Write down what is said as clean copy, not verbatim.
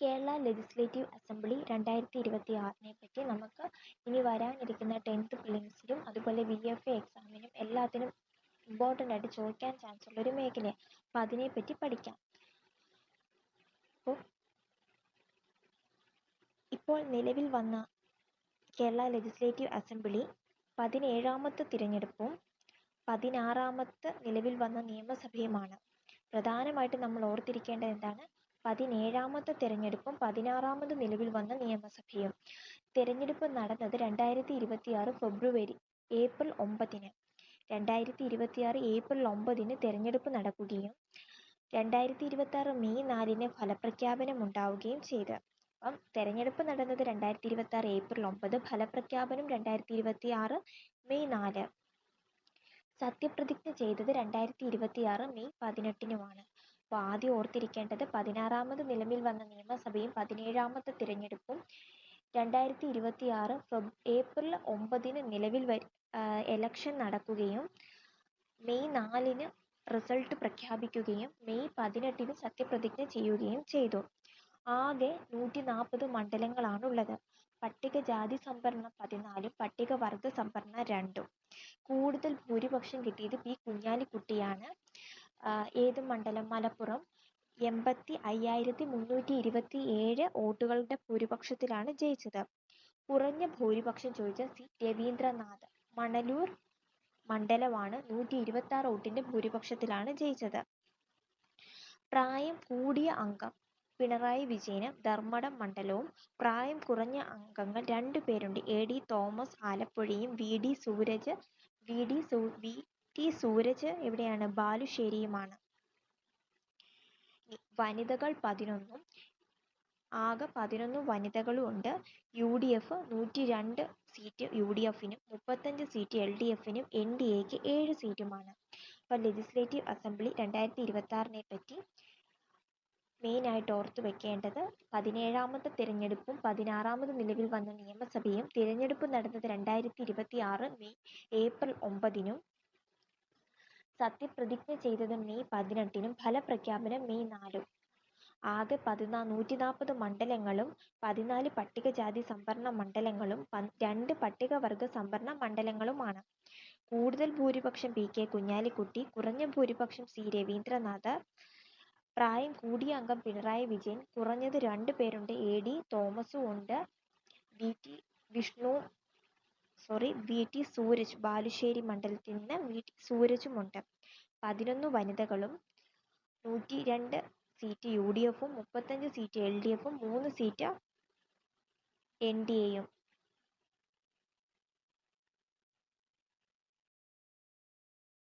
Kerala legislative assembly 2026 പറ്റി നമുക്ക് ഇനി വരാനിരിക്കുന്ന 10th പ്രിലിംസിലും അതുപോലെ VFA എക്സാമിനും എല്ലാത്തിനും ഇമ്പോർട്ടൻ്റ് ആയിട്ട് ചോദിക്കാൻ ചാൻസ് ഉള്ള ഒരു മേഖലയാണ്. അപ്പം അതിനെപ്പറ്റി പഠിക്കാം. ഇപ്പോൾ നിലവിൽ വന്ന കേരള ലെജിസ്ലേറ്റീവ് അസംബ്ലി 17ാമത്തെ തിരഞ്ഞെടുപ്പും 16ാമത്തെ നിലവിൽ വന്ന നിയമസഭയുമാണ്. പ്രധാനമായിട്ടും നമ്മൾ ഓർത്തിരിക്കേണ്ടത് എന്താണ്? 17ാമത്തെ തിരഞ്ഞെടുപ്പും 16ാമത് നിലവിൽ വന്ന നിയമസഭയും. തിരഞ്ഞെടുപ്പ് നടന്നത് 2026 ഏപ്രിൽ 9-ന്. 2026 ഏപ്രിൽ 9-ന് തിരഞ്ഞെടുപ്പ് നടക്കുകയും 2026 മെയ് 4-ന് ഫലപ്രഖ്യാപനം ഉണ്ടാവുകയും ചെയ്തു. അപ്പം തെരഞ്ഞെടുപ്പ് നടന്നത് 2026 ഏപ്രിൽ 9, ഫലപ്രഖ്യാപനം 2026 മെയ് 4. സത്യപ്രതിജ്ഞ ചെയ്തത് 2026 മെയ് 18-നുമാണ്. അപ്പോൾ ആദ്യം ഓർത്തിരിക്കേണ്ടത് 16ാമത് നിലവിൽ വന്ന നിയമസഭയും 17ാമത്തെ തിരഞ്ഞെടുപ്പും 2026 ഏപ്രിൽ 9-ന് നിലവിൽ എലക്ഷൻ നടക്കുകയും മെയ് 4-ന് റിസൾട്ട് പ്രഖ്യാപിക്കുകയും മെയ് 18-ന് സത്യപ്രതിജ്ഞ ചെയ്യുകയും ചെയ്തു. ആകെ 140 മണ്ഡലങ്ങളാണുള്ളത്. പട്ടികജാതി സംവരണം 14, പട്ടികവർഗ സംവരണം 2. കൂടുതൽ ഭൂരിപക്ഷം കിട്ടിയത് പി കുഞ്ഞാലിക്കുട്ടിയാണ്. ഏത് മണ്ഡലം? മലപ്പുറം. 85,327 വോട്ടുകളുടെ ഭൂരിപക്ഷത്തിലാണ് ജയിച്ചത്. കുറഞ്ഞ ഭൂരിപക്ഷം ചോദിച്ച സി രവീന്ദ്രനാഥ്. മണലൂർ മണ്ഡലമാണ്. 126 വോട്ടിന്റെ ഭൂരിപക്ഷത്തിലാണ് ജയിച്ചത്. പ്രായം കൂടിയ അംഗം പിണറായി വിജയന് ധർമ്മടം മണ്ഡലവും. പ്രായം കുറഞ്ഞ അംഗങ്ങൾ 2 പേരുണ്ട്. AD തോമസ് ആലപ്പുഴയും VT സൂരജ് എവിടെയാണ്? ബാലുശ്ശേരിയുമാണ്. വനിതകൾ 11. ആകെ 11 വനിതകളും ഉണ്ട്. UDF 102 സീറ്റ് UDFനും 35 സീറ്റ് LDFനും NDAക്ക് 7 സീറ്റുമാണ്. അപ്പോൾ ലെജിസ്ലേറ്റീവ് അസംബ്ലി 2026 പറ്റി മെയിനായിട്ട് ഓർത്തു വെക്കേണ്ടത് 17ാമത്തെ തിരഞ്ഞെടുപ്പും 16ാമത് നിലവിൽ വന്ന നിയമസഭയും. തിരഞ്ഞെടുപ്പ് നടന്നത് 2026 ഏപ്രിൽ 9-നും സത്യപ്രതിജ്ഞ ചെയ്തത് മെയ് 18-നും ഫലപ്രഖ്യാപനം മെയ് 4-നും. ആകെ 140 മണ്ഡലങ്ങളും 14 പട്ടികജാതി സംവരണ മണ്ഡലങ്ങളും 2 പട്ടികവർഗ സംവരണ മണ്ഡലങ്ങളുമാണ്. കൂടുതൽ ഭൂരിപക്ഷം PK കുഞ്ഞാലിക്കുട്ടി, കുറഞ്ഞ ഭൂരിപക്ഷം സി രവീന്ദ്രനാഥ്. പ്രായം കൂടിയ അംഗം പിണറായി വിജയൻ. കുറഞ്ഞത് 2 പേരുണ്ട്. AD തോമസും ഉണ്ട്. VT സൂരജ് ബാലുശ്ശേരി മണ്ഡലത്തിൽ നിന്ന് VT സൂരജുമുണ്ട്. 11 വനിതകളും 102 സീറ്റ് UDFും 35 സീറ്റ് LDFും 3 സീറ്റ് NDAയും